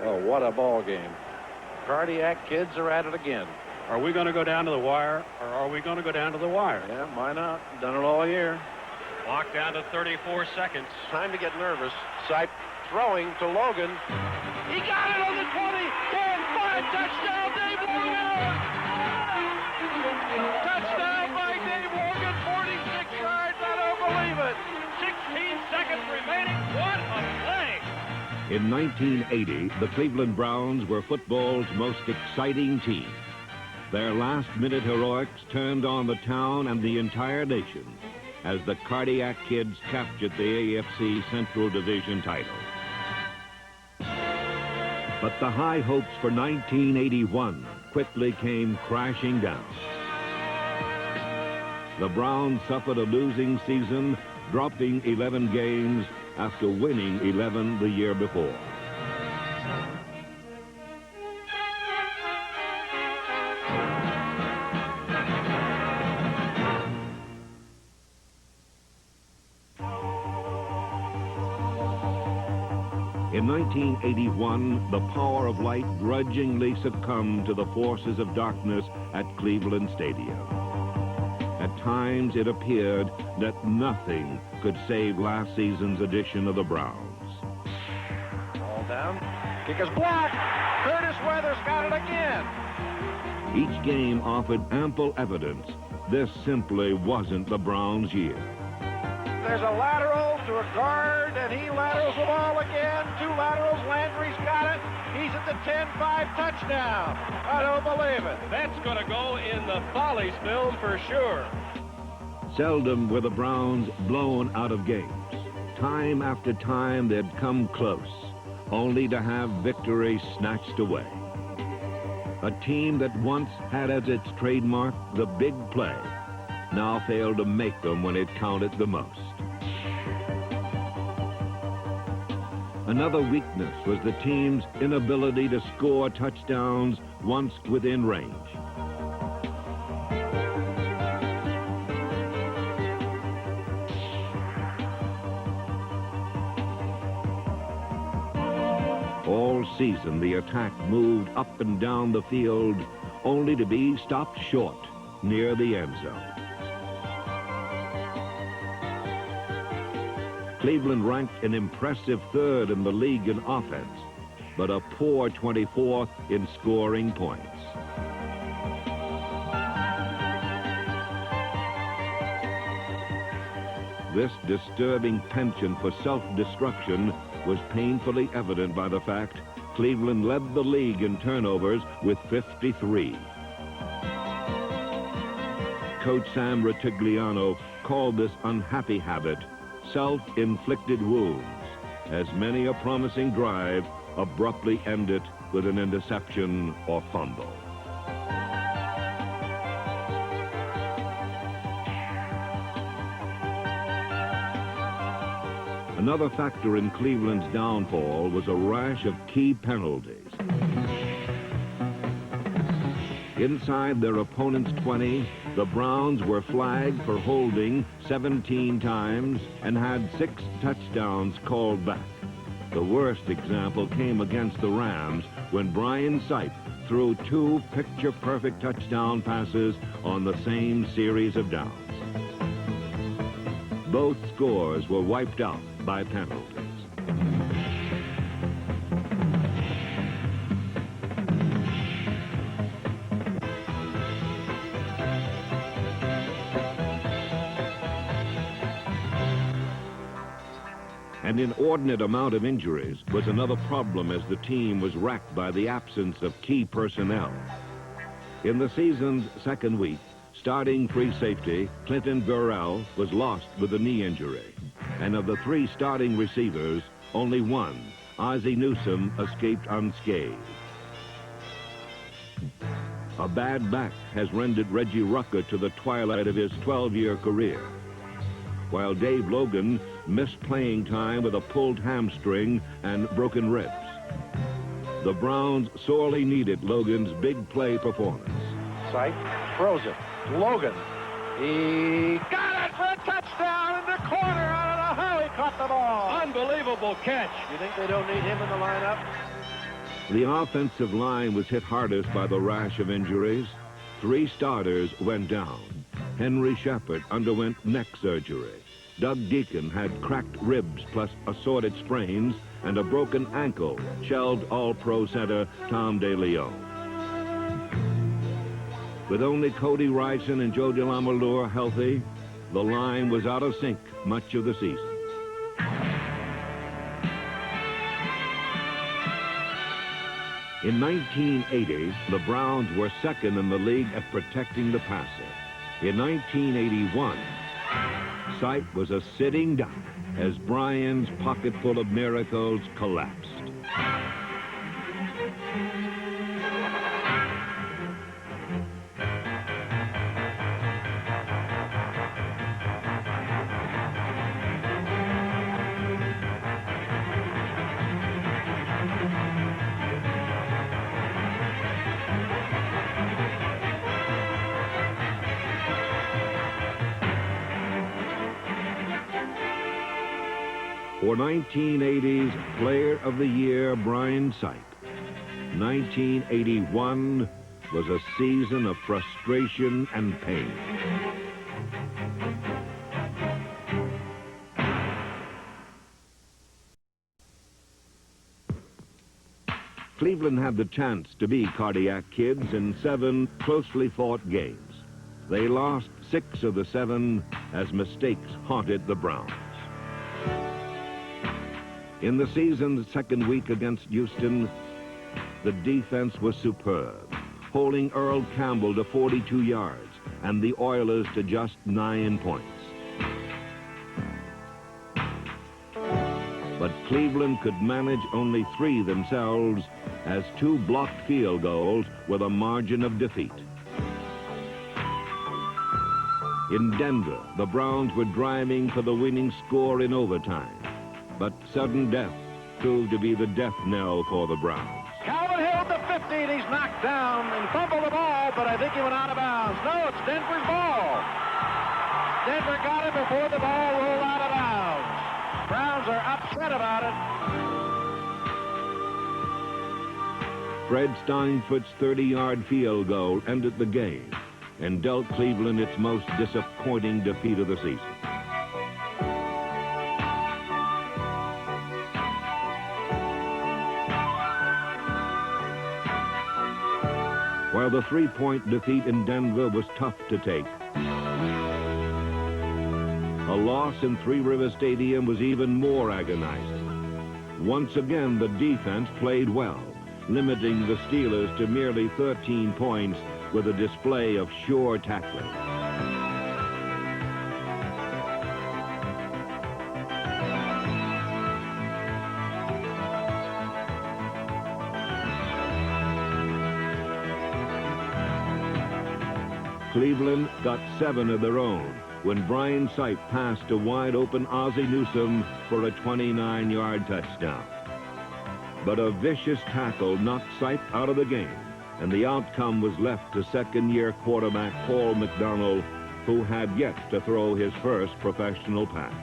Oh, what a ball game. Cardiac Kids are at it again. Are we going to go down to the wire, or are we going to go down to the wire? Yeah, why not? Done it all year. Clock down to 34 seconds. Time to get nervous. Sipe throwing to Logan. He got it on the 20, 10, 5, touchdown, Dave Logan! Touchdown by Dave Logan, 46 yards, I don't believe it. 16 seconds remaining, what a play! In 1980, the Cleveland Browns were football's most exciting team. Their last-minute heroics turned on the town and the entire nation as the Cardiac Kids captured the AFC Central Division title. But the high hopes for 1981 quickly came crashing down. The Browns suffered a losing season, dropping 11 games after winning 11 the year before. In 1981, the power of light grudgingly succumbed to the forces of darkness at Cleveland Stadium. At times, it appeared that nothing could save last season's edition of the Browns. Ball down. Kick is blocked. Curtis Weathers got it again. Each game offered ample evidence this simply wasn't the Browns' year. There's a lateral to a guard, and he laterals the ball again. 2 laterals. Landry's got it. He's at the 10-5 touchdown. I don't believe it. That's going to go in the Follies film for sure. Seldom were the Browns blown out of games. Time after time, they'd come close, only to have victory snatched away. A team that once had as its trademark the big play now failed to make them when it counted the most. Another weakness was the team's inability to score touchdowns once within range. All season, the attack moved up and down the field, only to be stopped short near the end zone. Cleveland ranked an impressive 3rd in the league in offense, but a poor 24th in scoring points. This disturbing penchant for self-destruction was painfully evident by the fact Cleveland led the league in turnovers with 53. Coach Sam Rutigliano called this unhappy habit self-inflicted wounds, as many a promising drive abruptly ended with an interception or fumble. Another factor in Cleveland's downfall was a rash of key penalties. Inside their opponent's 20, the Browns were flagged for holding 17 times and had 6 touchdowns called back. The worst example came against the Rams when Brian Sipe threw 2 picture-perfect touchdown passes on the same series of downs. Both scores were wiped out by penalties. An inordinate amount of injuries was another problem as the team was racked by the absence of key personnel. In the season's second week, starting free safety Clinton Burrell was lost with a knee injury. And of the 3 starting receivers, only one, Ozzie Newsome, escaped unscathed. A bad back has rendered Reggie Rucker to the twilight of his 12-year career, while Dave Logan missed playing time with a pulled hamstring and broken ribs. The Browns sorely needed Logan's big play performance. Sipe throws it to Logan. He got it for a touchdown in the corner. I don't know how he caught the ball. Unbelievable catch. You think they don't need him in the lineup? The offensive line was hit hardest by the rash of injuries. 3 starters went down. Henry Shepard underwent neck surgery. Doug Deacon had cracked ribs plus assorted sprains and a broken ankle, shelved All-Pro center Tom DeLeon. With only Cody Ryson and Joe DeLamalure healthy, the line was out of sync much of the season. In 1980, the Browns were second in the league at protecting the passer. In 1981, Sipe was a sitting duck as Brian's pocketful of miracles collapsed. For 1980's Player of the Year, Brian Sipe, 1981 was a season of frustration and pain. Cleveland had the chance to be cardiac kids in 7 closely fought games. They lost 6 of the 7 as mistakes haunted the Browns. In the season's second week against Houston, the defense was superb, holding Earl Campbell to 42 yards and the Oilers to just 9 points. But Cleveland could manage only 3 themselves as 2 blocked field goals were the margin of defeat. In Denver, the Browns were driving for the winning score in overtime. But sudden death proved to be the death knell for the Browns. Calvin Hill at the 50, and he's knocked down and fumbled the ball, but I think he went out of bounds. No, it's Denver's ball. Denver got it before the ball rolled out of bounds. Browns are upset about it. Fred Steinfurt's 30-yard field goal ended the game and dealt Cleveland its most disappointing defeat of the season. While the 3-point defeat in Denver was tough to take, a loss in Three River Stadium was even more agonizing. Once again, the defense played well, limiting the Steelers to merely 13 points with a display of sure tackling. Cleveland got 7 of their own when Brian Sipe passed to wide-open Ozzie Newsome for a 29-yard touchdown. But a vicious tackle knocked Sipe out of the game, and the outcome was left to second-year quarterback Paul McDonald, who had yet to throw his first professional pass.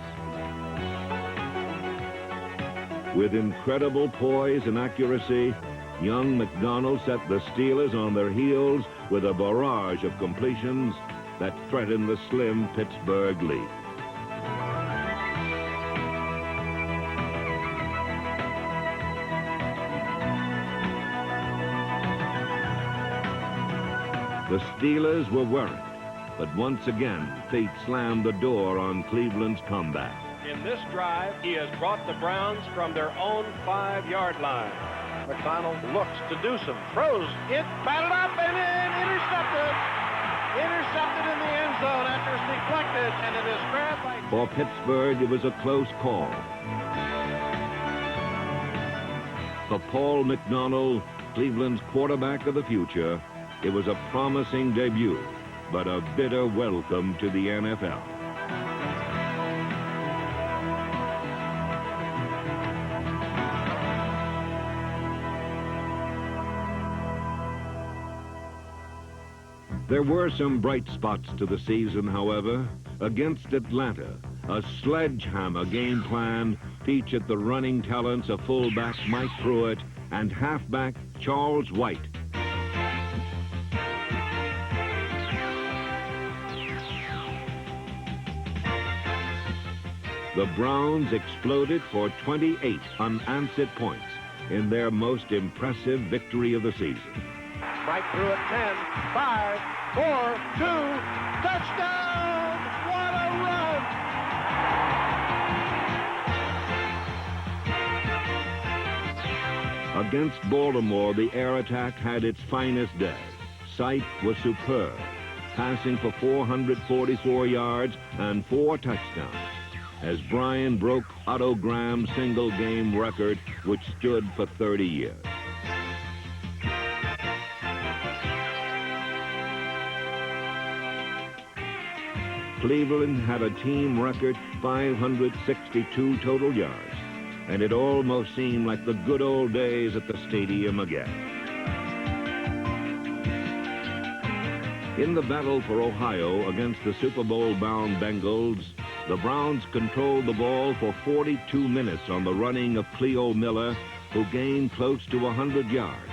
With incredible poise and accuracy, young McDonald set the Steelers on their heels with a barrage of completions that threatened the slim Pittsburgh lead. The Steelers were worried, but once again, fate slammed the door on Cleveland's comeback. In this drive, he has brought the Browns from their own 5-yard line. McDonald looks to Newsome, throws it, batted up, and then intercepted. Intercepted in the end zone after it's deflected, and it is grabbed by... For Pittsburgh, it was a close call. For Paul McDonald, Cleveland's quarterback of the future, it was a promising debut, but a bitter welcome to the NFL. There were some bright spots to the season, however. Against Atlanta, a sledgehammer game plan featured the running talents of fullback Mike Pruitt and halfback Charles White. The Browns exploded for 28 unanswered points in their most impressive victory of the season. Mike Pruitt, 10, 5, 4, 2, touchdown! What a run! Against Baltimore, the air attack had its finest day. Sight was superb, passing for 444 yards and 4 touchdowns, as Brian broke Otto Graham's single-game record, which stood for 30 years. Cleveland had a team record 562 total yards, and it almost seemed like the good old days at the stadium again. In the battle for Ohio against the Super Bowl-bound Bengals, the Browns controlled the ball for 42 minutes on the running of Cleo Miller, who gained close to 100 yards,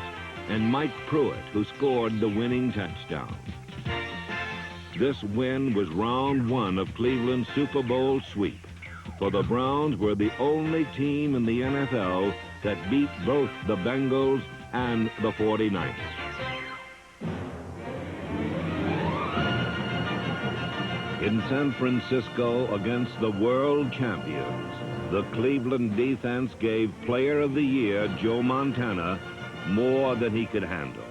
and Mike Pruitt, who scored the winning touchdown. This win was round 1 of Cleveland's Super Bowl sweep, for the Browns were the only team in the NFL that beat both the Bengals and the 49ers. In San Francisco against the world champions, the Cleveland defense gave Player of the Year Joe Montana more than he could handle.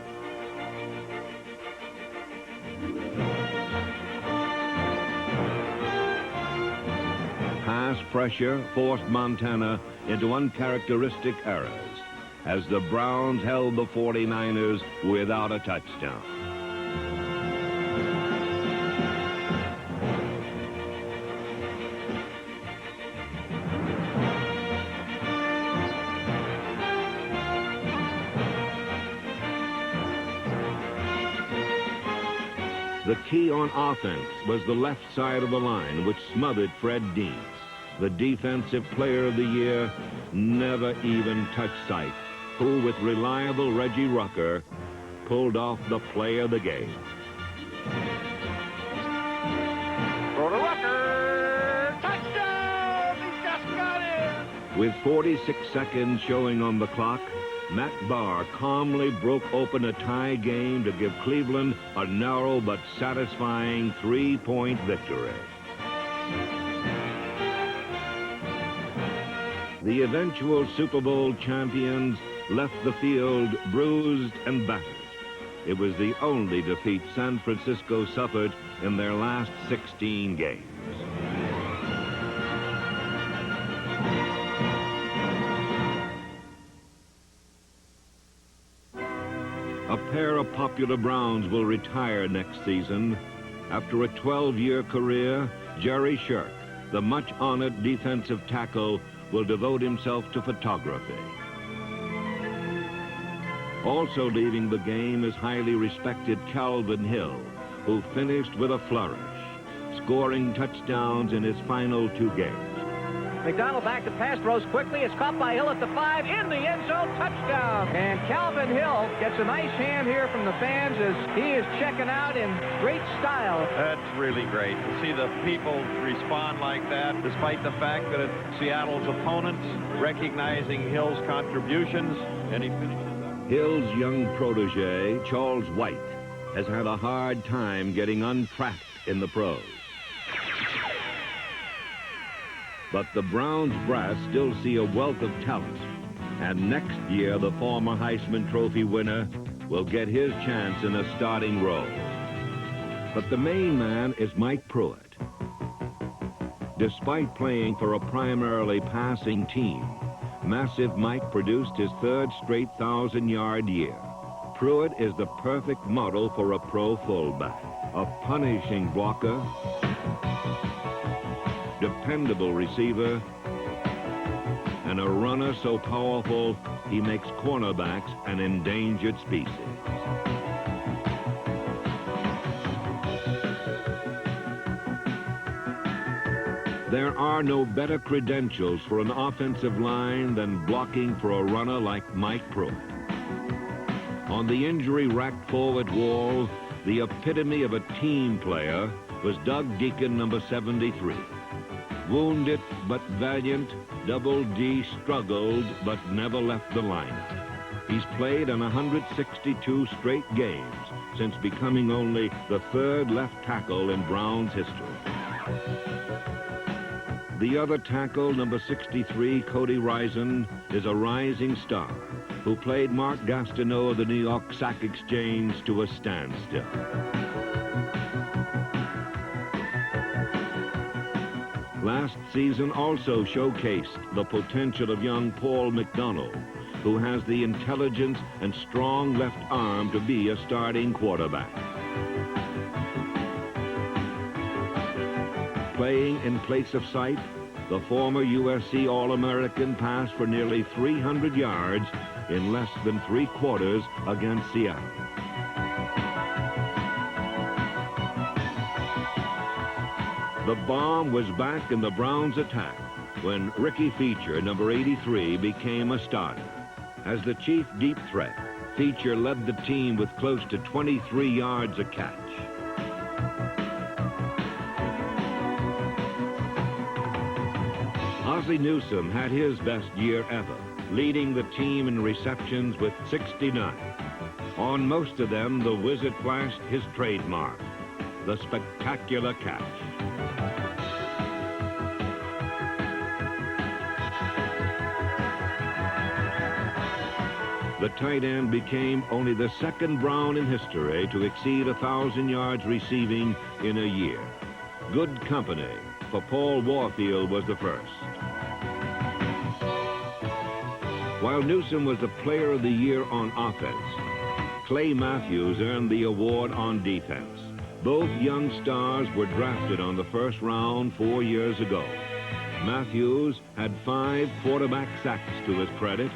Pass pressure forced Montana into uncharacteristic errors as the Browns held the 49ers without a touchdown. The key on offense was the left side of the line, which smothered Fred Dean. The Defensive Player of the Year never even touched Sight, who, with reliable Reggie Rucker, pulled off the play of the game. Throw to Rucker! Touchdown! He just got in! With 46 seconds showing on the clock, Matt Barr calmly broke open a tie game to give Cleveland a narrow but satisfying 3-point victory. The eventual Super Bowl champions left the field bruised and battered. It was the only defeat San Francisco suffered in their last 16 games. A pair of popular Browns will retire next season. After a 12-year career, Jerry Shirk, the much-honored defensive tackle, will devote himself to photography. Also leaving the game is highly respected Calvin Hill, who finished with a flourish, scoring touchdowns in his final 2 games. McDonald back to pass, throws quickly. It's caught by Hill at the 5, in the end zone, touchdown. And Calvin Hill gets a nice hand here from the fans as he is checking out in great style. That's really great to see the people respond like that, despite the fact that it's Seattle's opponents recognizing Hill's contributions. And he finished. Hill's young protege, Charles White, has had a hard time getting untrapped in the pros. But the Browns brass still see a wealth of talent. And next year, the former Heisman Trophy winner will get his chance in a starting role. But the main man is Mike Pruitt. Despite playing for a primarily passing team, Massive Mike produced his 3rd straight 1,000-yard year. Pruitt is the perfect model for a pro fullback, a punishing blocker, dependable receiver, and a runner so powerful he makes cornerbacks an endangered species. There are no better credentials for an offensive line than blocking for a runner like Mike Pruitt. On the injury-racked forward wall, the epitome of a team player was Doug Deacon, number 73. Wounded but valiant, Double D struggled but never left the lineup. He's played in 162 straight games since becoming only the third left tackle in Browns history. The other tackle, number 63, Cody Rison, is a rising star who played Mark Gastineau of the New York Sack Exchange to a standstill. Last season also showcased the potential of young Paul McDonald, who has the intelligence and strong left arm to be a starting quarterback. Playing in place of Sight, the former USC All-American passed for nearly 300 yards in less than 3 quarters against Seattle. The bomb was back in the Browns' attack when Ricky Feature, number 83, became a starter. As the chief deep threat, Feature led the team with close to 23 yards a catch. Ozzie Newsome had his best year ever, leading the team in receptions with 69. On most of them, the Wizard flashed his trademark, the spectacular catch. The tight end became only the second Brown in history to exceed 1,000 yards receiving in a year. Good company, for Paul Warfield was the first. While Newsome was the player of the year on offense, Clay Matthews earned the award on defense. Both young stars were drafted on the first round 4 years ago. Matthews had 5 quarterback sacks to his credit,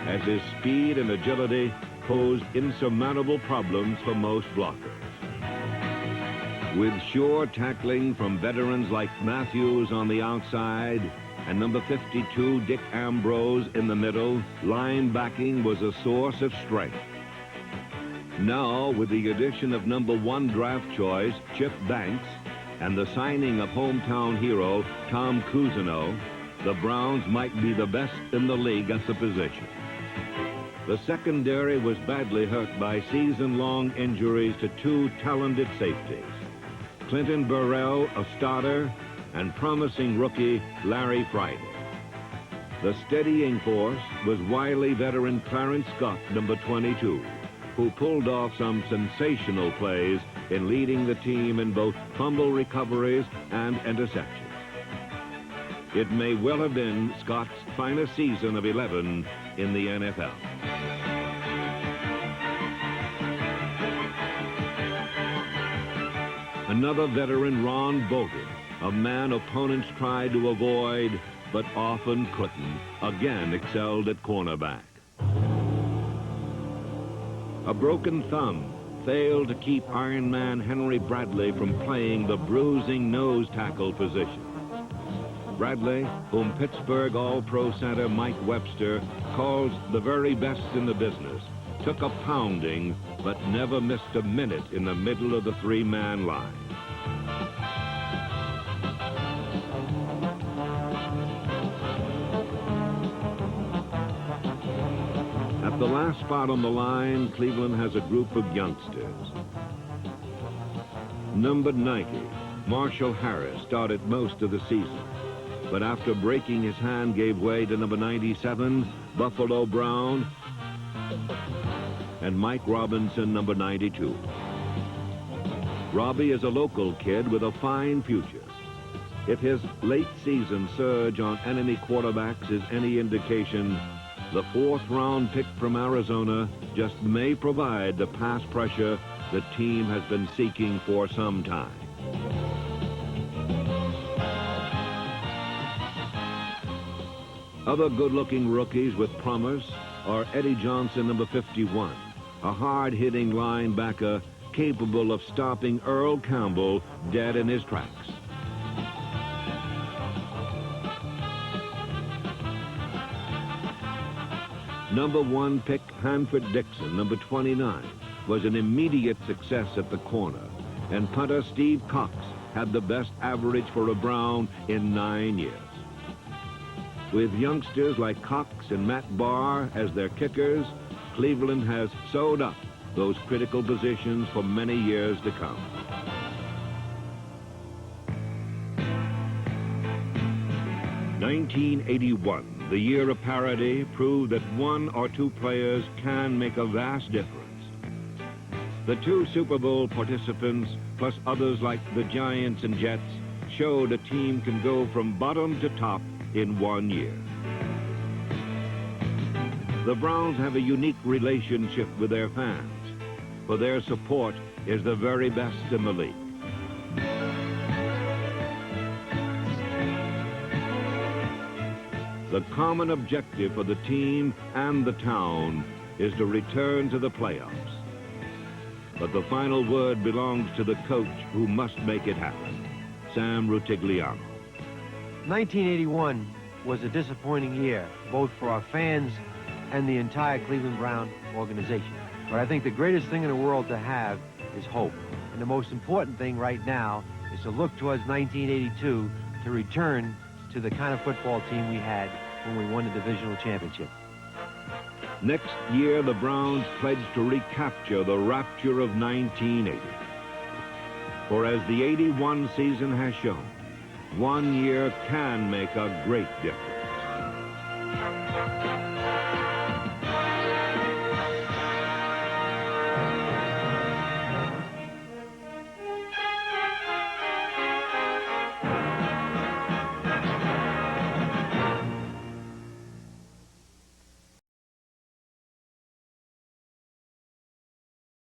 as his speed and agility posed insurmountable problems for most blockers. With sure tackling from veterans like Matthews on the outside and number 52, Dick Ambrose, in the middle, linebacking was a source of strength. Now, with the addition of number 1 draft choice, Chip Banks, and the signing of hometown hero Tom Cousineau, the Browns might be the best in the league at the position. The secondary was badly hurt by season-long injuries to 2 talented safeties, Clinton Burrell, a starter, and promising rookie Larry Friday. The steadying force was wily veteran Clarence Scott, number 22, who pulled off some sensational plays in leading the team in both fumble recoveries and interceptions. It may well have been Scott's finest season of 11 in the NFL. Another veteran, Ron Bolton, a man opponents tried to avoid but often couldn't, again excelled at cornerback. A broken thumb failed to keep Iron Man Henry Bradley from playing the bruising nose tackle position. Bradley, whom Pittsburgh All-Pro center Mike Webster calls the very best in the business, took a pounding but never missed a minute in the middle of the 3-man line. At the last spot on the line, Cleveland has a group of youngsters. Number 90, Marshall Harris, started most of the season, but after breaking his hand gave way to number 97, Buffalo Brown, and Mike Robinson, number 92. Robbie is a local kid with a fine future. If his late season surge on enemy quarterbacks is any indication, the 4th-round pick from Arizona just may provide the pass pressure the team has been seeking for some time. Other good-looking rookies with promise are Eddie Johnson, number 51, a hard-hitting linebacker capable of stopping Earl Campbell dead in his tracks. Number 1 pick Hanford Dixon, number 29, was an immediate success at the corner, and punter Steve Cox had the best average for a Brown in 9 years. With youngsters like Cox and Matt Barr as their kickers, Cleveland has sewed up those critical positions for many years to come. "1981, the year of parity, proved that one or two players can make a vast difference. The two Super Bowl participants, plus others like the Giants and Jets, showed a team can go from bottom to top in 1 year. The Browns have a unique relationship with their fans, for their support is the very best in the league. The common objective for the team and the town is to return to the playoffs. But the final word belongs to the coach who must make it happen, Sam Rutigliano. 1981 was a disappointing year, both for our fans and the entire Cleveland Brown organization. But I think the greatest thing in the world to have is hope. And the most important thing right now is to look towards 1982 to return to the kind of football team we had when we won the divisional championship. Next year, the Browns pledged to recapture the rapture of 1980. For as the 81 season has shown, 1 year can make a great difference.